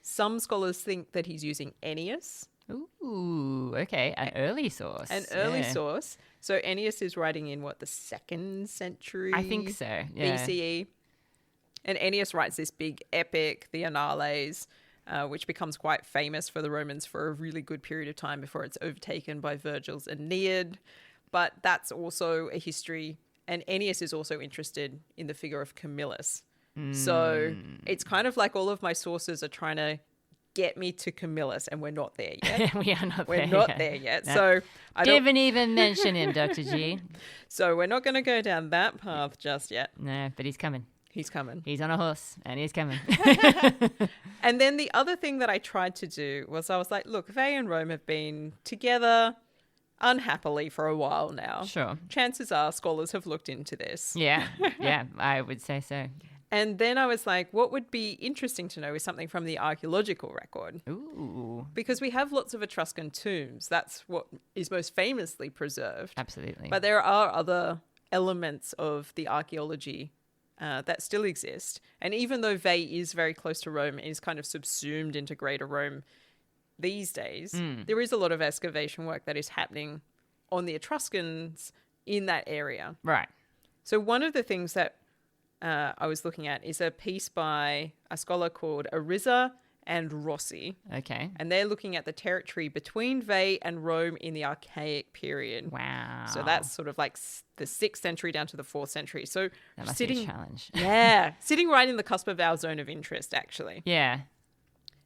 Some scholars think that he's using Ennius. Ooh, okay. An early source. An early source. So Ennius is writing in, the 2nd century? I think so, yeah. BCE. And Ennius writes this big epic, the Annales, which becomes quite famous for the Romans for a really good period of time before it's overtaken by Virgil's Aeneid. But that's also a history, and Ennius is also interested in the figure of Camillus. So it's kind of like all of my sources are trying to get me to Camillus, and we're not there yet. We're not there yet. No. So I didn't even mention him, Dr. G. So we're not going to go down that path just yet. No, but he's coming. He's coming. He's on a horse, and he's coming. And then the other thing that I tried to do was I was like, look, Veii and Rome have been together unhappily for a while now. Sure. Chances are scholars have looked into this. Yeah, I would say so. And then I was like, what would be interesting to know is something from the archaeological record. Ooh. Because we have lots of Etruscan tombs. That's what is most famously preserved. Absolutely. But there are other elements of the archaeology that still exist. And even though Veii is very close to Rome and is kind of subsumed into Greater Rome these days, there is a lot of excavation work that is happening on the Etruscans in that area. Right. So one of the things that I was looking at is a piece by a scholar called Arizza and Rossi. Okay. And they're looking at the territory between Veii and Rome in the Archaic period. Wow. So that's sort of like the 6th century down to the 4th century. So that must be a challenge. Yeah. Sitting right in the cusp of our zone of interest, actually. Yeah.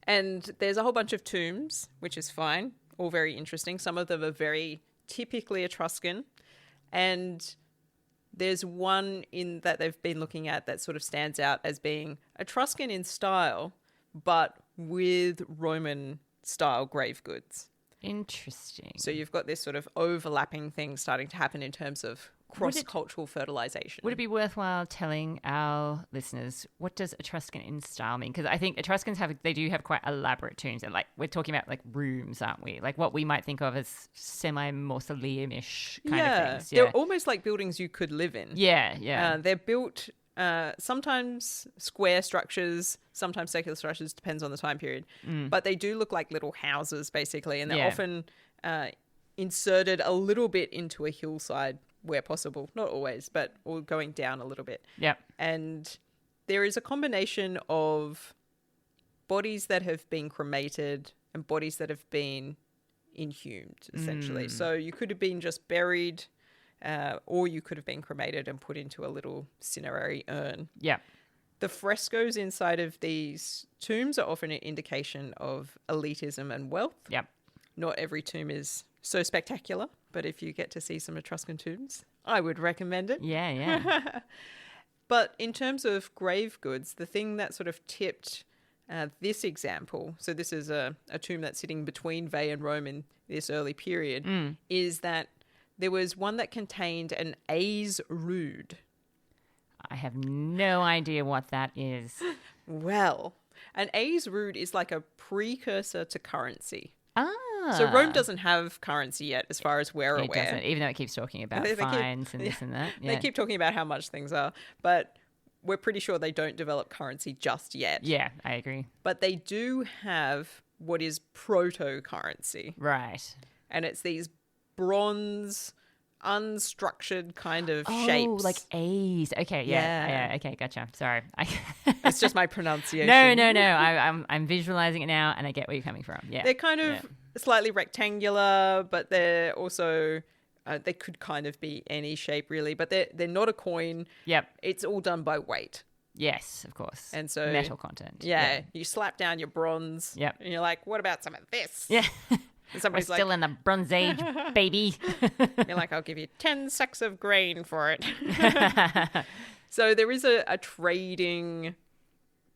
And there's a whole bunch of tombs, which is fine. All very interesting. Some of them are very typically Etruscan. And there's one in that they've been looking at that sort of stands out as being Etruscan in style, but with Roman style grave goods. Interesting. So you've got this sort of overlapping thing starting to happen in terms of cross-cultural fertilization. Would it be worthwhile telling our listeners, what does Etruscan in style mean? Because I think Etruscans do have quite elaborate tombs, and like we're talking about like rooms, aren't we? Like what we might think of as semi-mausoleum-ish kind of things. Yeah, they're almost like buildings you could live in. Yeah. They're built sometimes square structures, sometimes circular structures, depends on the time period. But they do look like little houses basically, and they're often inserted a little bit into a hillside where possible, not always, but or going down a little bit. Yep. And there is a combination of bodies that have been cremated and bodies that have been inhumed, essentially. So you could have been just buried, or you could have been cremated and put into a little cinerary urn. Yeah. The frescoes inside of these tombs are often an indication of elitism and wealth. Yep. Not every tomb is so spectacular, but if you get to see some Etruscan tombs, I would recommend it. Yeah. But in terms of grave goods, the thing that sort of tipped this example, so this is a tomb that's sitting between Veii and Rome in this early period, is that there was one that contained an Aes Rude. I have no idea what that is. Well, an Aes Rude is like a precursor to currency. Ah. So Rome doesn't have currency yet, as far as we're aware. It doesn't, even though it keeps talking about fines and this and that. Yeah. They keep talking about how much things are, but we're pretty sure they don't develop currency just yet. Yeah, I agree. But they do have what is proto-currency. Right. And it's these bronze, unstructured kind of shapes. Oh, like A's. Okay, yeah. Okay, gotcha. Sorry. It's just my pronunciation. No. I'm visualizing it now, and I get where you're coming from. Yeah. They're kind of slightly rectangular, but they're also they could kind of be any shape really, but they're not a coin. Yep. It's all done by weight. Yes, of course. And so metal content. Yeah. You slap down your bronze. Yep. And you're like, what about some of this? Yeah. And somebody's We're still in the Bronze Age, baby. You're like, I'll give you 10 sacks of grain for it. So there is a trading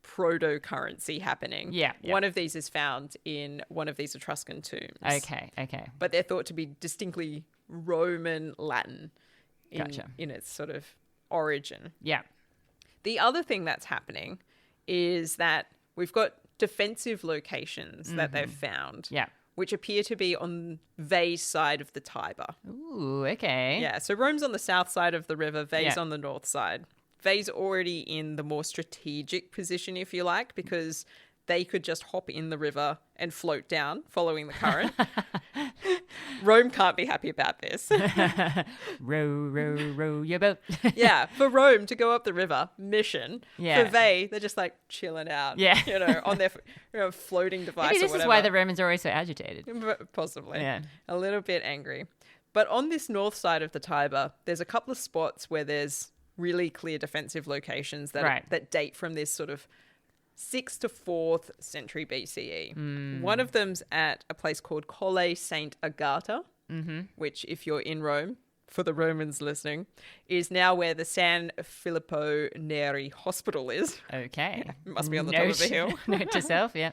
proto-currency happening. Yeah. One of these is found in one of these Etruscan tombs. Okay. But they're thought to be distinctly Roman Latin in its sort of origin. Yeah. The other thing that's happening is that we've got defensive locations that they've found. Yeah. Which appear to be on Veii's side of the Tiber. Ooh, okay. Yeah, so Rome's on the south side of the river, Veii's on the north side. Veii's already in the more strategic position, if you like, because they could just hop in the river and float down following the current. Rome can't be happy about this. Row, row, row your boat. Yeah, for Rome to go up the river, mission. Yeah. For Veii, they're just like chilling out. Yeah. On their floating device. Maybe or this whatever. is why the Romans are always so agitated. Possibly. Yeah. A little bit angry. But on this north side of the Tiber, there's a couple of spots where there's really clear defensive locations that date from this sort of 6th to 4th century BCE. One of them's at a place called Colle Saint Agata, which, if you're in Rome, for the Romans listening, is now where the San Filippo Neri Hospital is. Okay. It must be on the top of a hill. Note to self, yeah.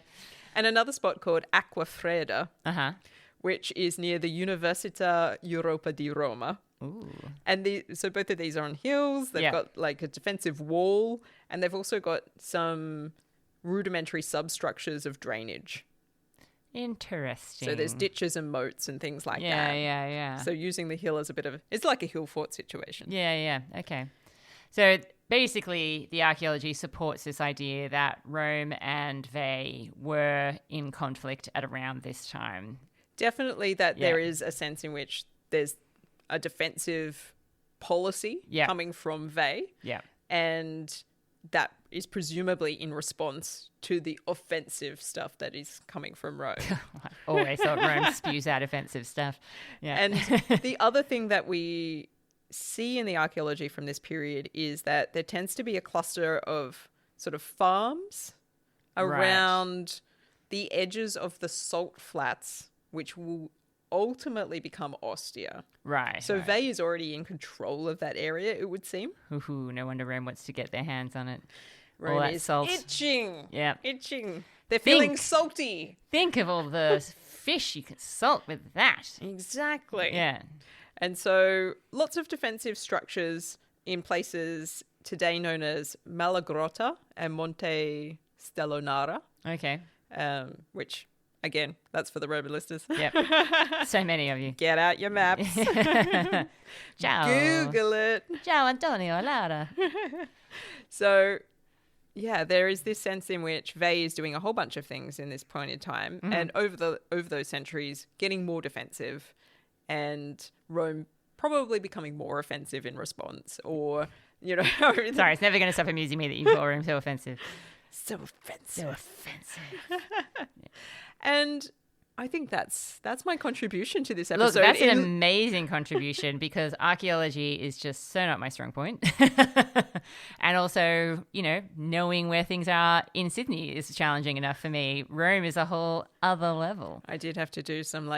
And another spot called Acqua Freda, which is near the Università Europa di Roma. Ooh. And so both of these are on hills. They've got like a defensive wall, and they've also got some rudimentary substructures of drainage. Interesting. So there's ditches and moats and things like that. Yeah. So using the hill as it's like a hill fort situation. Yeah. Okay. So basically, the archaeology supports this idea that Rome and Veii were in conflict at around this time. Definitely that there is a sense in which there's a defensive policy coming from Veii. Yeah. And that is presumably in response to the offensive stuff that is coming from Rome. I always thought Rome spews out offensive stuff. Yeah. And the other thing that we see in the archaeology from this period is that there tends to be a cluster of sort of farms around the edges of the salt flats, which will ultimately become Ostia. Right. So Veii is already in control of that area, it would seem. Ooh, no wonder Rome wants to get their hands on it. Rome all that is salt. itching. Yeah. Itching. They're feeling salty. Think of all the fish you could salt with that. Exactly. Yeah. And so lots of defensive structures in places today known as Malagrotta and Monte Stellonara. Okay. Which, again, that's for the Roman listeners. Yep. So many of you. Get out your maps. Ciao. Google it. Ciao, Antonio, Laura. So, yeah, there is this sense in which Veii is doing a whole bunch of things in this point in time, and over those centuries, getting more defensive, and Rome probably becoming more offensive in response, or Sorry, it's never going to stop amusing me that you call Rome so offensive. So offensive. So offensive. And I think that's my contribution to this episode. Look, that's an amazing contribution because archaeology is just so not my strong point. And also, knowing where things are in Sydney is challenging enough for me. Rome is a whole other level. I did have to do some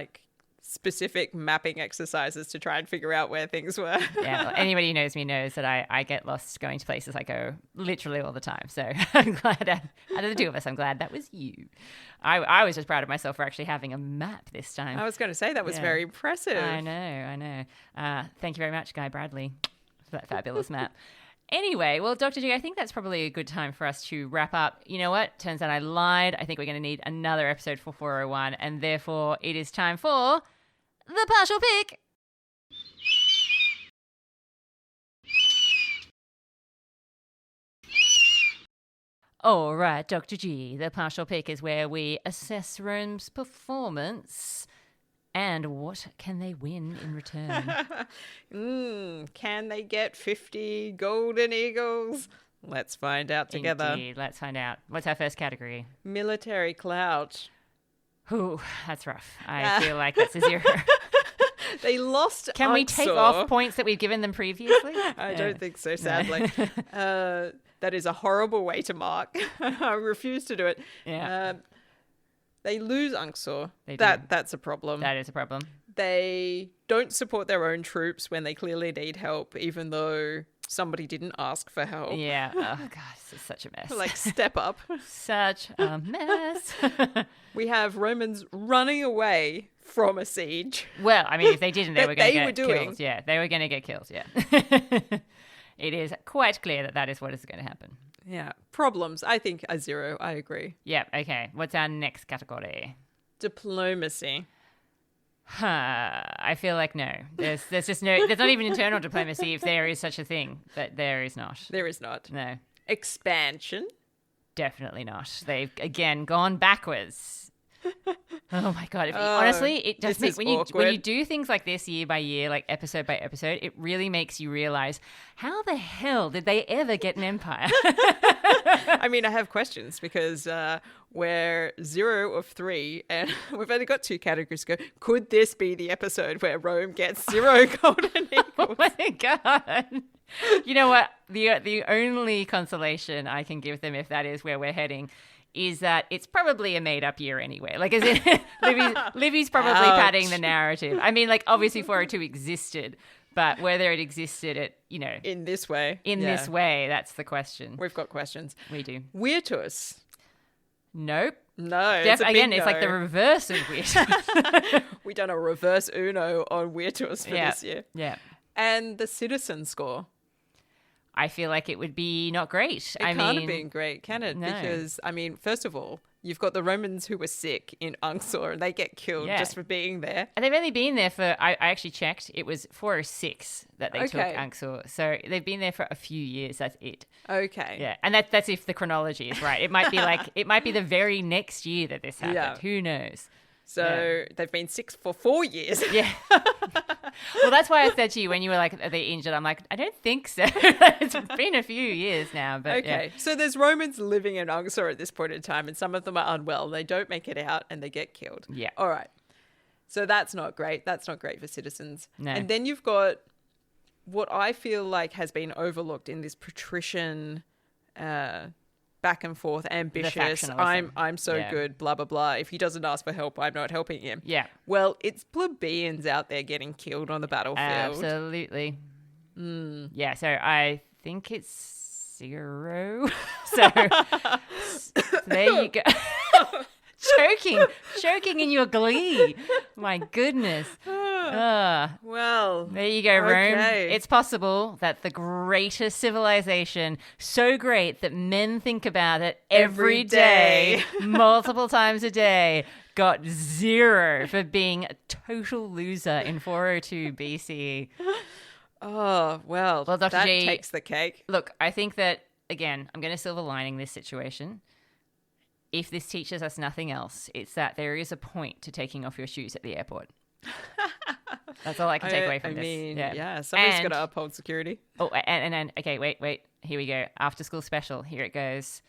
specific mapping exercises to try and figure out where things were. Yeah, well, anybody who knows me knows that I get lost going to places I go literally all the time. So I'm glad, out of the two of us, I'm glad that was you. I was just proud of myself for actually having a map this time. I was going to say that was very impressive. I know. Thank you very much, Guy Bradley, for that fabulous map. Anyway, well, Dr. G, I think that's probably a good time for us to wrap up. You know what? Turns out I lied. I think we're going to need another episode for 401, and therefore it is time for the partial pick. All right, Dr. G, the partial pick is where we assess Rome's performance and what can they win in return. Can they get 50 golden eagles? Let's find out together. Indeed, let's find out. What's our first category? Military clout. Ooh, that's rough. I feel like that's a 0. They lost Can we take off points that we've given them previously? I don't think so, sadly. That is a horrible way to mark. I refuse to do it. Yeah. They lose Anxur. They do. That's a problem. That is a problem. They don't support their own troops when they clearly need help, even though somebody didn't ask for help. Yeah. Oh, God, this is such a mess. Step up. Such a mess. We have Romans running away from a siege. Well, I mean, if they didn't, they were going to get doing. killed. Yeah, they were going to get killed, yeah. It is quite clear that is what is going to happen. Yeah. Problems. I think a 0. I agree. Yeah, okay. What's our next category? Diplomacy. I feel like no. There's just no. There's not even internal diplomacy if there is such a thing. But there is not. There is not. No. Expansion. Definitely not. They've again gone backwards. Oh my God. Honestly, it just makes, when you do things like this year by year, like episode by episode, it really makes you realize, how the hell did they ever get an empire? I mean, I have questions because we're 0 of 3 and we've only got 2 categories to go. Could this be the episode where Rome gets 0 golden eagles? Oh my God. You know what? The only consolation I can give them, if that is where we're heading, is that it's probably a made-up year anyway. Like, as in, Livy's probably padding the narrative. I mean, like, obviously 402 existed, but whether it existed at, you know... In this way. This way, that's the question. We've got questions. We do. Virtus. Nope. No, again, it's like the reverse of Virtus. We've done a reverse Uno on Virtus for this year. Yeah. And the citizen score. I feel like it would be not great. It can't have been great, can it? No. Because, I mean, first of all, you've got the Romans who were sick in Anxur and they get killed just for being there. And they've only been there for, I actually checked, it was 406 that they took Anxur. So they've been there for a few years. That's it. Okay. Yeah. And that's if the chronology is right. It might be like, it might be the very next year that this happened. Yeah. Who knows? So they've been sick for 4 years. Yeah. Well, that's why I said to you when you were like, are they injured? I'm like, I don't think so. It's been a few years now. But okay. So there's Romans living in Anxur at this point in time, and some of them are unwell. They don't make it out and they get killed. Yeah. All right. So that's not great. That's not great for citizens. No. And then you've got what I feel like has been overlooked in this patrician back and forth, ambitious, I'm so good, blah, blah, blah. If he doesn't ask for help, I'm not helping him. Yeah. Well, it's plebeians out there getting killed on the battlefield. Absolutely. Yeah, so I think it's 0. So there you go. Choking in your glee. My goodness. Well, there you go, Rome. It's possible that the greatest civilization, so great that men think about it every day, multiple times a day, got 0 for being a total loser in 402 BCE. Oh, well Dr. that G, takes the cake. Look, I think that, again, I'm going to silver lining this situation. If this teaches us nothing else, it's that there is a point to taking off your shoes at the airport. That's all I can take away from this. I mean, somebody's got to uphold security. Oh, and okay, wait. Here we go. After school special. Here it goes.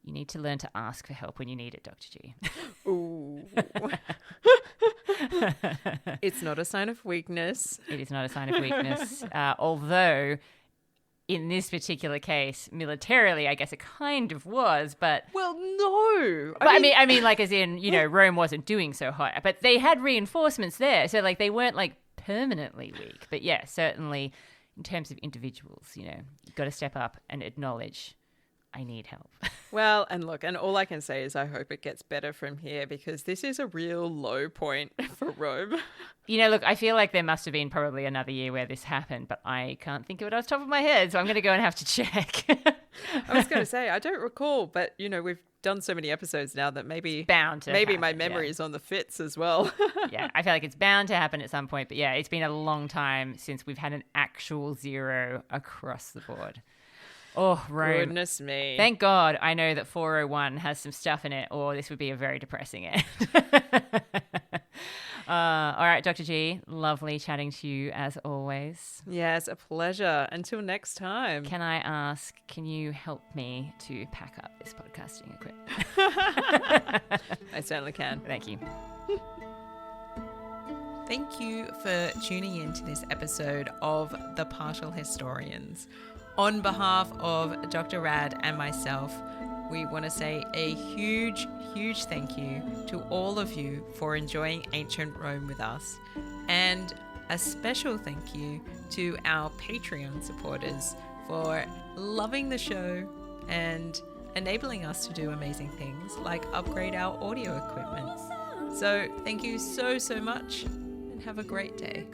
You need to learn to ask for help when you need it, Dr. G. Ooh. It's not a sign of weakness. It is not a sign of weakness. Although, in this particular case, militarily, I guess it kind of was, but... Well, no. I mean, like, as in, you know, Rome wasn't doing so hot, but they had reinforcements there, so, like, they weren't, like, permanently weak. But, yeah, certainly, in terms of individuals, you know, you've got to step up and acknowledge, I need help. Well, and look, and all I can say is I hope it gets better from here because this is a real low point for Rome. You know, look, I feel like there must have been probably another year where this happened, but I can't think of it off the top of my head, so I'm going to go and have to check. I was going to say, I don't recall, but, you know, we've done so many episodes now that maybe my memory is on the fits as well. Yeah, I feel like it's bound to happen at some point, but yeah, it's been a long time since we've had an actual 0 across the board. Oh, Rome. Goodness me. Thank God I know that 401 has some stuff in it, or this would be a very depressing end. All right, Dr. G, lovely chatting to you as always. Yes, a pleasure. Until next time. Can I ask, can you help me to pack up this podcasting equipment? I certainly can. Thank you. Thank you for tuning in to this episode of The Partial Historians. On behalf of Dr. Rad and myself, we want to say a huge, huge thank you to all of you for enjoying ancient Rome with us. And a special thank you to our Patreon supporters for loving the show and enabling us to do amazing things like upgrade our audio equipment. So thank you so, so much and have a great day.